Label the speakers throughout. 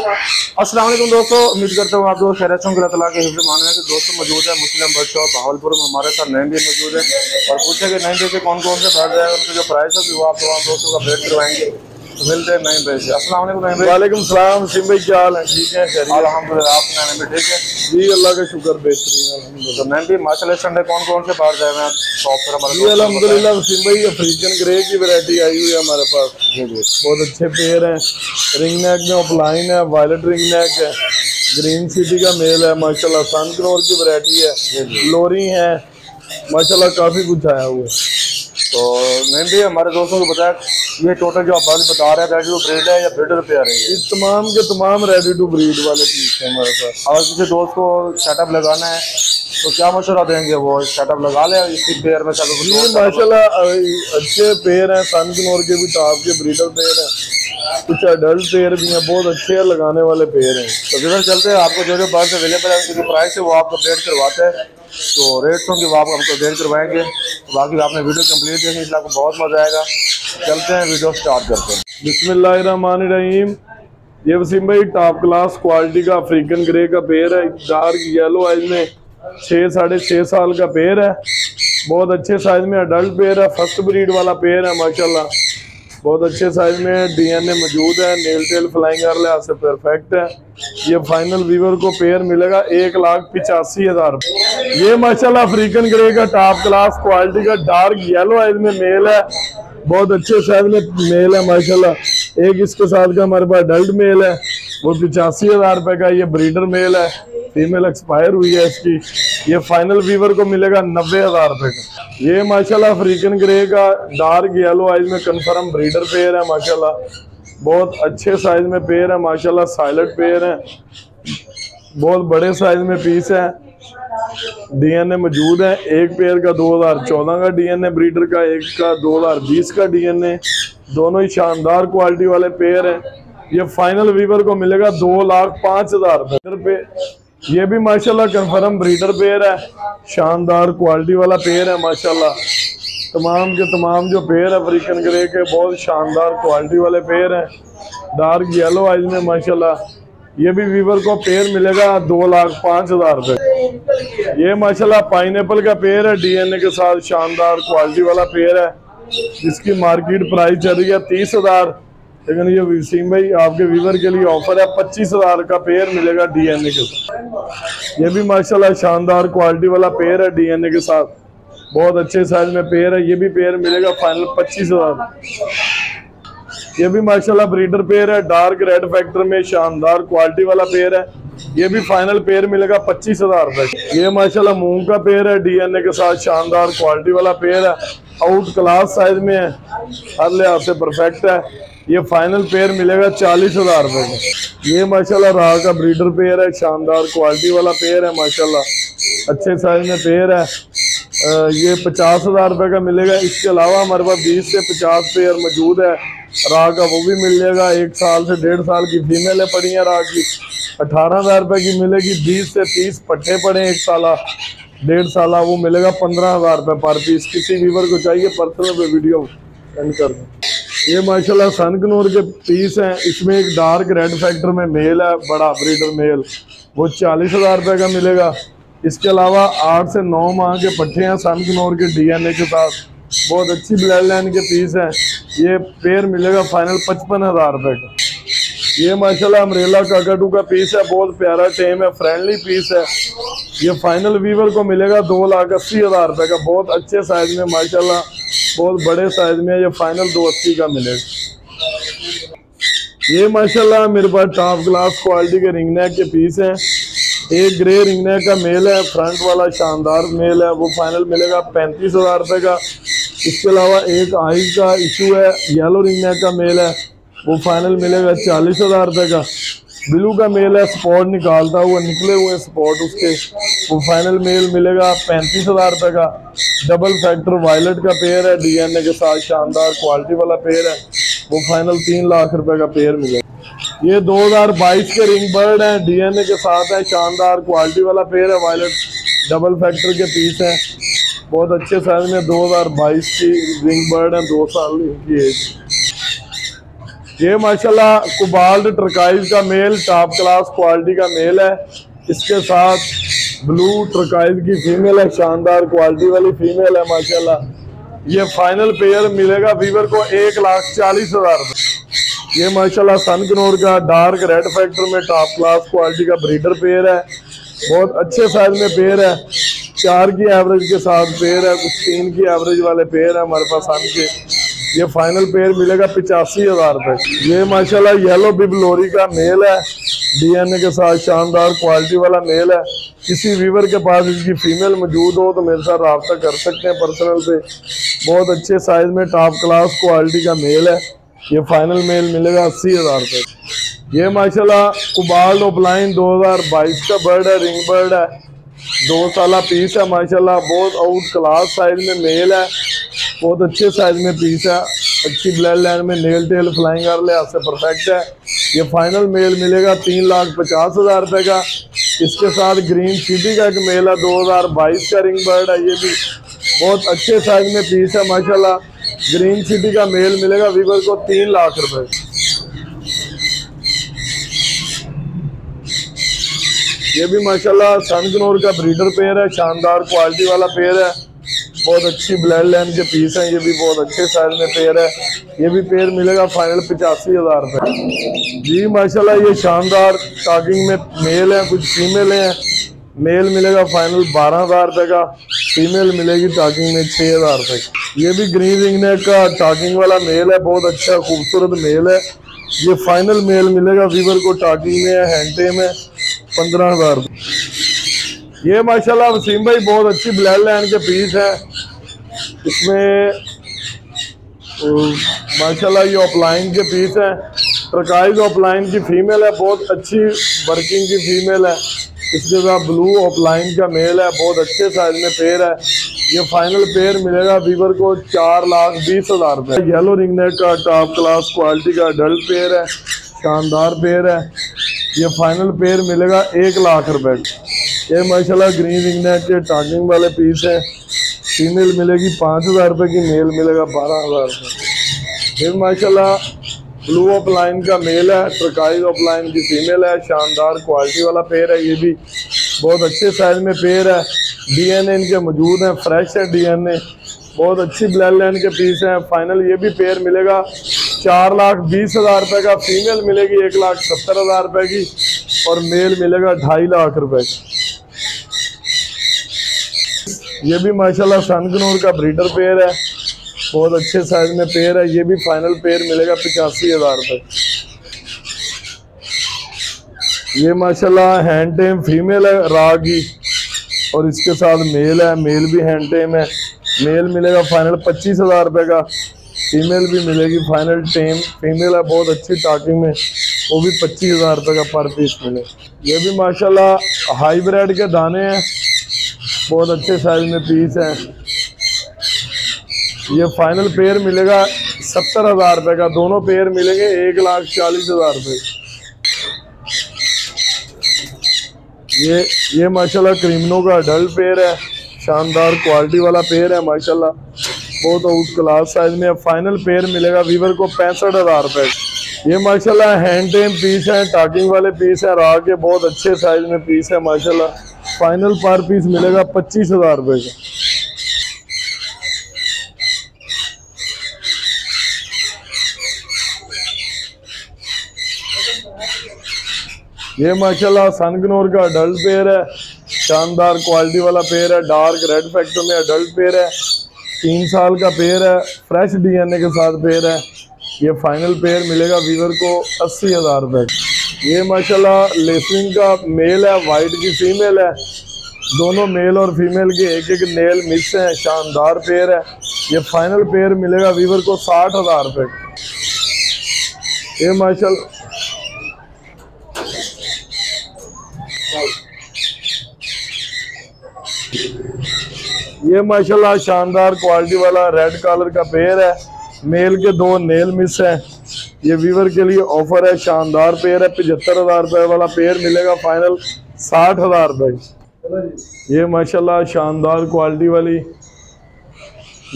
Speaker 1: अस्सलाम वालेकुम दोस्तों, उम्मीद करता हूँ आप दोस्त खैरियत से होंगे। अल्लाह ताला के हिफ्ज़ में मानना है कि दोस्तों मौजूद है मुस्लिम बर्ड शॉप भावलपुर में। हमारे साथ नईम भी मौजूद है और पूछे कि नईम से कौन कौन से बर्ड है, उनके जो प्राइस है वो आप तमाम दोस्तों का अपडेट करवाएंगे। तो मिलते हैं नईम भाई से। अस्सलाम वालेकुम नईम भाई।
Speaker 2: वालेकुम सलाम सिम भाई, क्या हाल है? ठीक है,
Speaker 1: अल्हम्दुलिल्लाह। आप नईम भाई ठीक है
Speaker 2: जी, अल्लाह का शुक्र, बेहतरीन
Speaker 1: तो नईम भाई माशाल्लाह संडे कौन कौन से बर्ड आए हैं शॉप पर हमारे?
Speaker 2: जी अल्हम्दुलिल्लाह सिम भाई, अफ्रीकन ग्रे की वैरायटी आई हुई है हमारे पास।
Speaker 1: जी जी,
Speaker 2: बहुत अच्छे पेयर हैं। रिंग नेक में ऑफलाइन है, वायलेट रिंग नेक है, ग्रीन सिटी का मेल है माशाल्लाह, सनक्रोर की वैरायटी है, लोरी है माशाल्लाह, काफी कुछ आया हुआ है।
Speaker 1: तो नईम भाई हमारे दोस्तों को बताया ये टोटल जो आप बर्ड बता रहे हैं वो ब्रीड है या ब्रीडर पे आ रही है?
Speaker 2: ये तमाम के तमाम रेडी टू ब्रीड वाले पीस हैं हमारे पास।
Speaker 1: अगर किसी दोस्त को सेटअप लगाना है तो क्या मशवरा देंगे? वो सेटअप लगा ले इसी पेयर में सब?
Speaker 2: जी माशाल्लाह अच्छे पेयर हैं, सनक्रोर के भी टॉप के ब्रीडर पेयर हैं, कुछ अडल्ट पेयर भी हैं, बहुत अच्छे लगाने वाले पेयर हैं।
Speaker 1: तो जिधर चलते हैं आपको जो जो बर्ड अवेलेबल है उनकी प्राइस है वो आपको अपडेट करवाते हैं। तो रेट्स की वो आप हमको अपडेट करवाएंगे। तो बाकी आपने वीडियो कंप्लीट देखी, इसलिए आपको बहुत मजा आएगा। चलते हैं, वीडियो स्टार्ट करते हैं।
Speaker 2: बिस्मिल्लाहिर्रहमानिर्रहीम। ये वसीम भाई टॉप क्लास क्वालिटी का अफ्रीकन ग्रे का पेयर है, डार्क येलो आइज में 6-6.5 साल का पेयर है, बहुत अच्छे साइज में अडल्ट पेयर है, फर्स्ट ब्रीड वाला पेयर है माशाल्लाह, बहुत अच्छे साइज में डीएनए मौजूद है, नेल टेल फ्लाइंग हर लिहाज से परफेक्ट है। ये फाइनल वीवर को पेयर मिलेगा 1,85,000। ये माशाल्लाह अफ्रीकन ग्रे का टॉप क्लास क्वालिटी का डार्क येलो आइज में मेल है, बहुत अच्छे साइज में मेल है माशाल्लाह। एक इसके साथ का हमारे पास अडल्ट मेल है, वो 85,000 रुपये का। ये ब्रीडर मेल है, फीमेल एक्सपायर हुई है इसकी। ये फाइनल वीवर को मिलेगा 90,000 रुपये का। ये माशाल्लाह अफ्रीकन ग्रे का डार्क येलो आइज में कंफर्म ब्रीडर पेयर है माशाल्लाह, बहुत अच्छे साइज में पेयर है माशाल्लाह, साइलेंट पेयर है, बहुत बड़े साइज में पीस है, डीएनए मौजूद है। एक पेयर का 2014 का डीएनए ब्रीडर का, एक का 2020 का डीएनए, दोनों ही शानदार क्वालिटी वाले पेयर हैं। ये फाइनल वीवर को मिलेगा 2,05,000 रुपये। ये भी माशाल्लाह कंफर्म ब्रीडर पेयर है, शानदार क्वालिटी वाला पेयर है माशाल्लाह। तमाम के तमाम जो पेयर है अफ्रीकन ग्रे के, बहुत शानदार क्वालिटी वाले पेयर हैं, डार्क येलो आइज में माशाल्लाह। ये भी वीवर को पेयर मिलेगा 2,05,000 रुपये। ये माशाल्लाह पाइनएप्पल का पेयर है, डीएनए के साथ शानदार क्वालिटी वाला पेयर है, जिसकी मार्केट प्राइस चल रही है 30,000, लेकिन ये वसीम भाई आपके वीवर के लिए ऑफर है 25,000 का पेयर मिलेगा डीएनए के साथ। ये भी माशाल्लाह शानदार क्वालिटी वाला पेयर है, डीएनए के साथ, बहुत अच्छे साइज में पेयर है। ये भी पेयर मिलेगा फाइनल 25,000। ये भी माशाल्लाह ब्रीडर पेयर है, डार्क रेड फैक्टर में शानदार क्वालिटी वाला पेयर है। ये भी फाइनल पेयर मिलेगा 25,000 रुपये। ये माशाल्लाह मूंग का पेयर है, डीएनए के साथ शानदार क्वालिटी वाला पेयर है, आउट क्लास साइज में है, हर लिहाज से परफेक्ट है। ये फाइनल पेयर मिलेगा 40,000 रुपये का। ये माशाल्लाह राह का ब्रीडर पेयर है, शानदार क्वालिटी वाला पेयर है माशाल्लाह, अच्छे साइज में पेयर है। ये 50,000 रुपये का मिलेगा। इसके अलावा हमारे पास 20 से 50 पेयर मौजूद है राह का, वो भी मिल जाएगा। 1 साल से 1.5 साल की फीमेलें पड़ी हैं राह की, 18,000 रुपये की मिलेगी। 20 से 30 पट्टे पड़े 1 साल 1.5 साल, वो मिलेगा 15,000 रुपये पर पीस। किसी व्यूअर को चाहिए पर्सनल पे वीडियो सेंड कर दें। ये माशाल्लाह सनक्रोर के पीस हैं, इसमें एक डार्क रेड फैक्टर में मेल है, बड़ा ब्रीडर मेल, वो 40,000 रुपये का मिलेगा। इसके अलावा 8 से 9 माह के पट्टे हैं सनक्रोर के डीएनए के साथ, बहुत अच्छी ब्लड लाइन के पीस हैं। ये पेयर मिलेगा फाइनल 55,000 रुपये का। ये माशाल्लाह अम्ब्रेला काकाटू का पीस है, बहुत प्यारा टेम है, फ्रेंडली पीस है। ये फाइनल वीवर को मिलेगा 2,80,000 रुपये का, बहुत अच्छे साइज में माशाल्लाह, बहुत बड़े साइज में। ये फाइनल 280 का मिलेगा। ये माशाल्लाह मेरे पास टॉप क्लास क्वालिटी के रिंग नेक के पीस हैं। एक ग्रे रिंग नेक का मेल है, फ्रंट वाला शानदार मेल है, वो फाइनल मिलेगा 35,000 रुपये का। इसके अलावा एक आइज का इशू है, येलो रिंग नेक का मेल है, वो फाइनल मिलेगा 40,000 रुपये का। ब्लू का मेल है, स्पॉट निकालता हुआ, निकले हुए स्पॉट उसके, वो फाइनल मेल मिलेगा 35,000 रुपये का। डबल फैक्टर वायलेट का पेयर है, डीएनए के साथ शानदार क्वालिटी वाला पेयर है, वो फाइनल 3 लाख रुपए का पेयर मिलेगा। ये 2022 के रिंग बर्ड हैं, डीएनए के साथ है, शानदार क्वालिटी वाला पेयर है, वायलेट डबल फैक्टर के पीस हैं, बहुत अच्छे साइज में। 2022 की रिंग बर्ड है, 2 साल इनकी एज। ये माशाल्लाह कोबाल्ट टर्काइज का मेल टॉप क्लास क्वालिटी का मेल है। इसके साथ ब्लू टर्काइज की फीमेल है, शानदार क्वालिटी वाली फीमेल है माशाल्लाह। ये फाइनल पेयर मिलेगा वीवर को 1,40,000 रुपये। ये माशाल्लाह सनकनोर का डार्क रेड फैक्टर में टॉप क्लास क्वालिटी का ब्रीडर पेयर है, बहुत अच्छे साइज में पेयर है। 4 की एवरेज के साथ पेयर है, कुछ 3 की एवरेज वाले पेयर है हमारे पास सन के। ये फाइनल पेयर मिलेगा 85,000 रुपये। ये माशाल्लाह येलो बिबलोरी का मेल है, डीएनए के साथ शानदार क्वालिटी वाला मेल है। किसी वीवर के पास इसकी फीमेल मौजूद हो तो मेरे साथ रब्ता कर सकते हैं पर्सनल पे। बहुत अच्छे साइज में टॉप क्लास क्वालिटी का मेल है। ये फाइनल मेल मिलेगा 80,000 रुपये। ये माशाल्लाह कोबाल्ट ओपलाइन 2022 का बर्ड है, रिंग बर्ड है, 2 साल पीस है माशाल्लाह। बहुत आउट क्लास साइज में मेल है, बहुत अच्छे साइज में पीस है, अच्छी ब्लड लाइन में नेल टेल फ्लाइंग कर लिहाज से परफेक्ट है। ये फाइनल मेल मिलेगा 3,50,000 रुपये का। इसके साथ ग्रीन सिटी का एक मेल है, 2022 का रिंग बर्ड है, ये भी बहुत अच्छे साइज में पीस है माशाल्लाह। ग्रीन सिटी का मेल मिलेगा वीवर को 3 लाख रुपए। ये भी माशाल्लाह सनकनोर का ब्रीडर पेयर है, शानदार क्वालिटी वाला पेयर है, बहुत अच्छी ब्लड लाइन के पीस हैं। ये भी बहुत अच्छे साइज में पेयर है, ये भी पेयर मिलेगा फाइनल 85,000 रुपये। जी माशाल्लाह ये शानदार टॉकिंग में मेल है, कुछ फीमेल हैं। मेल मिलेगा फाइनल 12,000 रुपये का, फीमेल मिलेगी टॉकिंग में 6,000 रुपये। ये भी ग्रीन रिंग नेक का टॉकिंग वाला मेल है, बहुत अच्छा खूबसूरत मेल है। ये फाइनल मेल मिलेगा वीवर को टॉकिंग में हैंटे में 15,000 रुपये। ये माशाल्लाह वसीम भाई बहुत अच्छी ब्लड लाइन के पीस है। इसमें माशाल्लाह ये ऑफलाइन के पीस है, टर्काइज ऑफलाइन की फीमेल है, बहुत अच्छी वर्किंग की फीमेल है। इसके साथ ब्लू ऑफलाइन का मेल है, बहुत अच्छे साइज में पेयर है। ये फाइनल पेयर मिलेगा वीवर को 4,20,000 रुपये। येलो रिंगनेक का टॉप क्लास क्वालिटी का अडल्ट पेयर है, शानदार पेयर है। ये फाइनल पेयर मिलेगा 1 लाख रुपए। ये माशाल्लाह ग्रीन रिंगनेक के टॉकिंग वाले पीस है, फीमेल मिलेगी 5,000 रुपये की, मेल मिलेगा 12,000 रुपये। फिर माशाल्लाह ब्लू ऑफलाइन का मेल है, टर्काइज ऑफलाइन की फीमेल है, शानदार क्वालिटी वाला पेयर है। ये भी बहुत अच्छे साइज में पेयर है, डीएनए इनके मौजूद हैं, फ्रेश है डीएनए, बहुत अच्छी ब्लड लाइन के पीस हैं। फाइनल ये भी पेयर मिलेगा 4,20,000 रुपये का, फीमेल मिलेगी 1,70,000 रुपये की और मेल मिलेगा 2.5 लाख रुपए का। ये भी माशाल्लाह सनकनूर का ब्रीडर पेयर है, बहुत अच्छे साइज में पेयर है। ये भी फाइनल पेयर मिलेगा 85,000 रुपये। ये माशाल्लाह हैंड टेम फीमेल है रा की और इसके साथ मेल है, मेल भी हैंड टेम है, मेल मिलेगा फाइनल 25,000 रुपये का, फीमेल भी मिलेगी फाइनल टेम फीमेल है, बहुत अच्छी टॉकिंग में, वो भी 25,000 रुपये का पर पीस मिले। ये भी माशाल्लाह हाईब्रिड के दाने हैं, बहुत अच्छे साइज में पीस है। ये फाइनल पेयर मिलेगा 70,000 रुपये का, दोनों पेयर मिलेंगे 1,40,000 रुपये। ये माशाल्लाह क्रिमिनो का अडल्ट पेयर है, शानदार क्वालिटी वाला पेयर है माशाल्लाह, बहुत आउट क्लास साइज में। फाइनल पेयर मिलेगा वीवर को 65,000 रुपये। ये माशाल्लाह हैंड टेम पीस है, टॉकिंग वाले पीस है, रा के बहुत अच्छे साइज में पीस है माशाल्लाह। फाइनल पर पीस मिलेगा 25,000 रुपये का। ये माशाल्लाह सनकनूर का अडल्ट पेयर है, शानदार क्वालिटी वाला पेयर है, डार्क रेड फैक्टर में अडल्ट पेयर है, 3 साल का पेयर है, फ्रेश डीएनए के साथ पेयर है। ये फाइनल पेयर मिलेगा वीवर को 80,000 रुपये। ये माशाल्लाह लेसविंग का मेल है, वाइट की फीमेल है, दोनों मेल और फीमेल के एक नेल मिक्स है, शानदार पेयर है। ये फाइनल पेयर मिलेगा वीवर को 60,000 रुपये। ये माशाल्लाह शानदार क्वालिटी वाला रेड कलर का पेयर है, मेल के 2 नेल मिस है। ये वीवर के लिए ऑफर है, शानदार पेयर है, 75,000 रुपये वाला पेयर मिलेगा फाइनल 60,000 रुपये। ये माशाल्लाह शानदार क्वालिटी वाली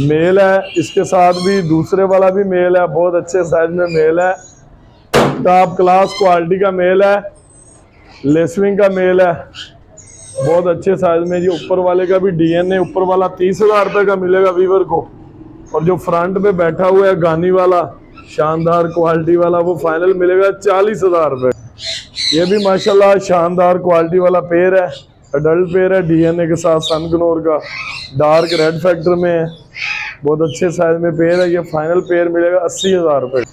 Speaker 2: मेल है, इसके साथ भी दूसरे वाला भी मेल है, बहुत अच्छे साइज में मेल है, टॉप क्लास क्वालिटी का मेल है, लेसविंग का मेल है, बहुत अच्छे साइज में जी। ऊपर वाले का भी डीएनए, ऊपर वाला 30,000 रुपये का मिलेगा वीवर को, और जो फ्रंट पे बैठा हुआ है गानी वाला शानदार क्वालिटी वाला वो फाइनल मिलेगा 40,000 रुपये। ये भी माशाल्लाह शानदार क्वालिटी वाला पेयर है, अडल्ट पेयर है, डीएनए के साथ सनकनोर का डार्क रेड फैक्टर में है, बहुत अच्छे साइज में पेयर है। ये फाइनल पेयर मिलेगा 80,000 रुपये।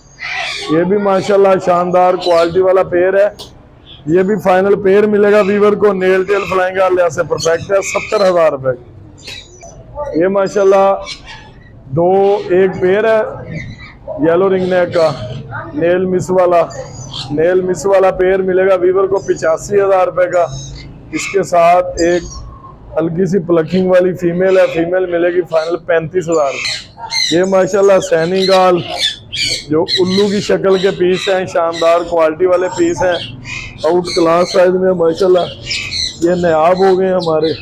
Speaker 2: ये भी माशाल्लाह शानदार क्वालिटी वाला पेयर है, ये भी फाइनल पेयर मिलेगा वीवर को, नेल टेल फ्लाइंग लिहाज से परफेक्ट है, 70,000 रुपये। ये माशाल्लाह एक पेयर है येलो रिंग नेक का, नेल मिस वाला पेयर मिलेगा वीवर को 85,000 रुपये का। इसके साथ एक हल्की सी प्लकिंग वाली फीमेल है, फीमेल मिलेगी फाइनल 35,000। ये माशाल्लाह सैनीगाल जो उल्लू की शक्ल के पीस हैं, शानदार क्वालिटी वाले पीस हैं, आउट क्लास साइज में माशाल्लाह ये नायाब हो गए हमारे,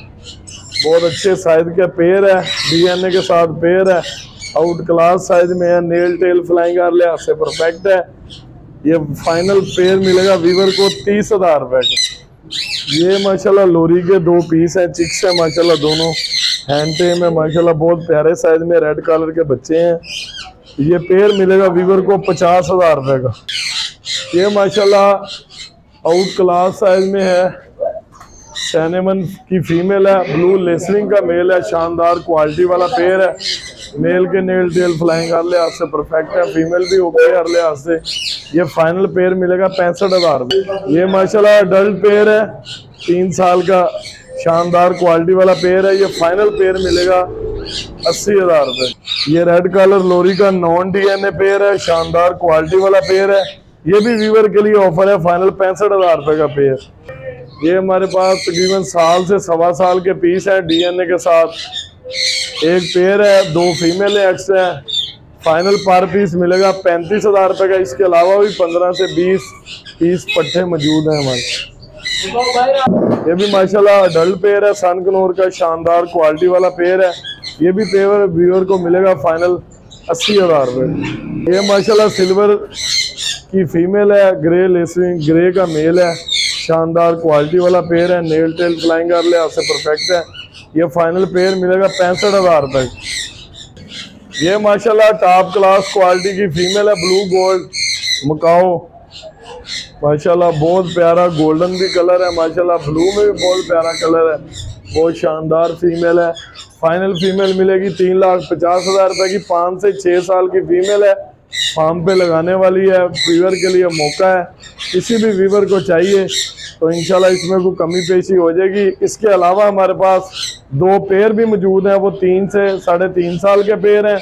Speaker 2: बहुत अच्छे साइज के पेयर है, डीएनए के साथ पेयर है, आउट क्लास साइज में है, नेल टेल फ्लाइंग लिहाज से परफेक्ट है। ये फाइनल पेयर मिलेगा वीवर को 30,000 रुपये का। ये माशाल्लाह लोरी के 2 पीस हैं, चिक्स है माशाल्लाह, दोनों हैंड टेम है माशाल्लाह, बहुत प्यारे साइज में रेड कलर के बच्चे हैं। ये पेयर मिलेगा वीवर को 50,000 रुपये का। ये माशाल्लाह आउट क्लास साइज में है, सैनेमन की फीमेल है, ब्लू लेसलिंग का मेल है, शानदार क्वालिटी वाला पेयर है, मेल के नेल टेल फ्लाइंग हर लिहाज से परफेक्ट है, फीमेल भी ओके हर लिहाज से। ये फाइनल पेयर मिलेगा 65,000 रुपये। ये माशाल्लाह अडल्ट पेयर है, 3 साल का शानदार क्वालिटी वाला पेयर है, ये फाइनल पेयर मिलेगा 80,000 रुपये। ये रेड कलर लोरी का नॉन डीएनए पेयर है, शानदार क्वालिटी वाला पेयर है, ये भी वीवर के लिए ऑफर है, फाइनल 65,000 रुपये का पेयर। ये हमारे पास तकरीबन साल से 1.25 साल के पीस है डीएनए के साथ, एक पेयर है, 2 फीमेल एक्स है, फाइनल पर पीस मिलेगा 35,000 रुपये का। इसके अलावा भी 15 से 20 पीस पट्टे मौजूद हैं हमारे। ये भी माशाल्लाह अडल्ट पेयर है, सनकनोर का शानदार क्वालिटी वाला पेयर है, ये भी पेयर व्यूअर को मिलेगा फाइनल 80,000 रुपये। ये माशाल्लाह सिल्वर की फीमेल है, ग्रे लेसविंग ग्रे का मेल है, शानदार क्वालिटी वाला पेयर है, नेल टेल फ्लाइंग कर ले आपसे परफेक्ट है। ये फाइनल पेयर मिलेगा 65,000 रुपये। ये माशाल्लाह टॉप क्लास क्वालिटी की फीमेल है, ब्लू गोल्ड मकाओ, माशाल्लाह बहुत प्यारा गोल्डन भी कलर है, माशाल्लाह ब्लू में भी बहुत प्यारा कलर है, बहुत शानदार फीमेल है। फाइनल फीमेल मिलेगी 3,50,000 रुपये की, 5 से 6 साल की फीमेल है, फार्म पे लगाने वाली है, वीवर के लिए मौका है, किसी भी वीवर को चाहिए तो इंशाल्लाह इसमें कोई कमी पेशी हो जाएगी। इसके अलावा हमारे पास 2 पेयर भी मौजूद हैं, वो 3 से 3.5 साल के पेयर हैं,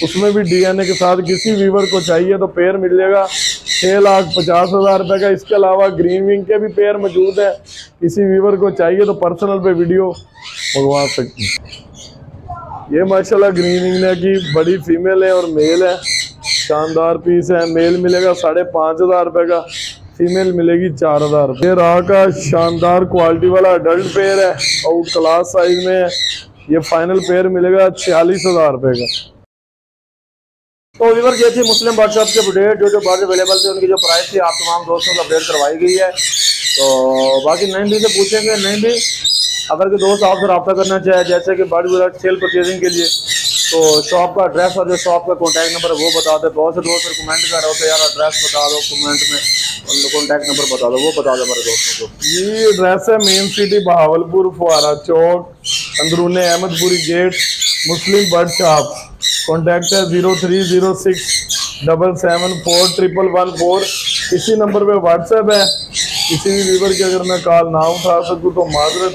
Speaker 2: उसमें भी डीएनए के साथ किसी वीवर को चाहिए तो पेयर मिल जाएगा 6,50,000 रुपये का। इसके अलावा ग्रीन विंग के भी पेयर मौजूद है, किसी वीवर को चाहिए तो पर्सनल पे वीडियो मंगवा सकते हैं। ये माशाल्लाह ग्रीन विंग ने की बड़ी फीमेल है और मेल है, शानदार पीस है, मेल मिलेगा 5,500 रुपये का, फीमेल मिलेगी 4,000 रुपये। राह का शानदार क्वालिटी वाला अडल्ट पेयर है, आउट क्लास साइज में है, ये फाइनल पेयर मिलेगा 46,000 रुपये का।
Speaker 1: तो व्यूअर ये थी मुस्लिम वर्कशॉप के अपडेट, जो बर्ड अवेलेबल थे उनकी जो प्राइस थी आप तमाम दोस्तों को अपडेट करवाई गई है। तो बाकी नईम भी से पूछेंगे, नईम भी अगर कोई दोस्त आपसे रब्ता करना चाहे जैसे कि बर्ड वगैरह सेल परचेजिंग के लिए, तो शॉप का एड्रेस और जो शॉप का कॉन्टैक्ट नंबर है वो बता दे। बहुत से दोस्त कमेंट कर रहे होते यार एड्रेस बता दो कमेंट में, कॉन्टैक्ट नंबर बता दो, वो बता दो हमारे दोस्तों को।
Speaker 2: ये एड्रेस है मेन सिटी बहावलपुर, फुहारा चौक, अंदरूने अहमदपुरी गेट, मुस्लिम बर्ड शॉप। कॉन्टैक्ट है 0306774114। इसी नंबर पे व्हाट्सएप है, किसी भी वीवर की अगर मैं कॉल ना उठा सकूँ तो माजरत,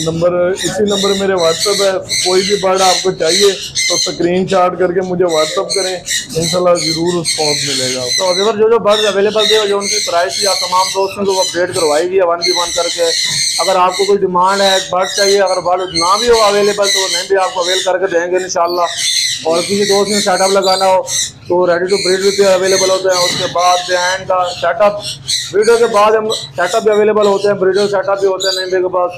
Speaker 2: नंबर इसी नंबर मेरे व्हाट्सएप है। कोई भी बर्ड आपको चाहिए तो स्क्रीनशॉट करके मुझे व्हाट्सएप करें, इंशाल्लाह जरूर रिस्पॉन्स मिलेगा।
Speaker 1: तो व्यूअर जो बर्ड अवेलेबल थे जो उनकी प्राइस थी आप तमाम दोस्तों को अपडेट करवाई गई है 1v1 करके। अगर आपको कोई डिमांड है बर्ड चाहिए, अगर बर्ड ना भी हो अवेलेबल तो नहीं भी आपको अवेल करके देंगे इंशाल्लाह। और किसी दोस्त ने सेटअप लगाना हो तो रेडी टू ब्रीड भी अवेलेबल होते हैं। उसके बाद बिहाइंड का सेटअप वीडियो के बाद हम सेटअप भी अवेलेबल होते हैं, ब्रीडर सेटअप भी होते हैं नहीं के पास,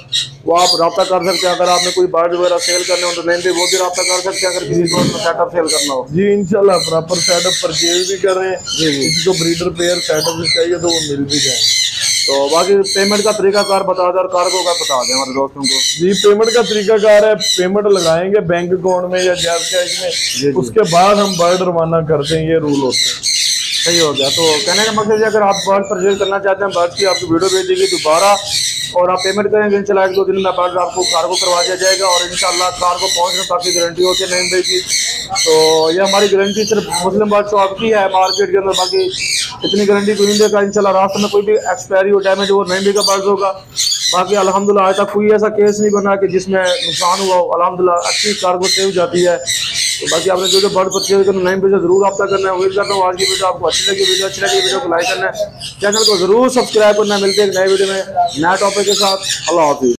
Speaker 1: वो आप रब्ता कर सकते हैं। अगर आपने कोई बर्ड वगैरह सेल करने हो तो नहीं भी वो भी रब्ता कर सकते हैं, अगर किसी को सेटअप सेल करना हो।
Speaker 2: जी इंशाल्लाह प्रॉपर सेटअप परचेज भी कर रहे हैं।
Speaker 1: जी जी।
Speaker 2: किसी को ब्रीडर पेयर सेटअप भी चाहिए तो वो मिल भी जाए।
Speaker 1: तो बाकी पेमेंट का तरीकाकार बता दें और कार्गो का बता दें हमारे दोस्तों को।
Speaker 2: जी पेमेंट का तरीकाकार है, पेमेंट लगाएंगे बैंक अकाउंट में या जैज कैश में, उसके बाद हम बर्ड रवाना करते हैं, ये रूल होते हैं।
Speaker 1: सही हो गया। तो कहने का मकसद है अगर आप बर्ड परचेज करना चाहते हैं, बर्ड की आपकी वीडियो भेज देगी दोबारा और आप पेमेंट करेंगे, इंशाल्लाह 1-2 दिन में बर्ड आपको कार्गो करवा दिया जाएगा और इंशाल्लाह कार्गो पहुंचने तक की गारंटी होती है नहीं भाई की। तो ये हमारी गारंटी सिर्फ मुस्लिम बर्ड शॉप की है मार्केट के अंदर, बाकी इतनी गारंटी कोई नहीं देगा। इंशाल्लाह रास्ते में कोई भी एक्सपायरी हो डैमेज हो नहीं का बर्ड होगा। बाकी अल्हम्दुलिल्लाह आज तक कोई ऐसा केस नहीं बना कि जिसमें नुकसान हुआ हो। अल्हम्दुलिल्लाह अच्छी कार्गो सेव जाती है। तो बाकी आपने जो बर्ड परचेज करना नहीं से जरूर रब्ता करना है। उम्मीद करता हूँ आज की वीडियो आपको अच्छी लगी। वीडियो को लाइक करना है, चैनल को जरूर सब्सक्राइब करना है। मिलते हैं एक नए वीडियो में नया टॉपिक के साथ। अल्लाह हाफिज़।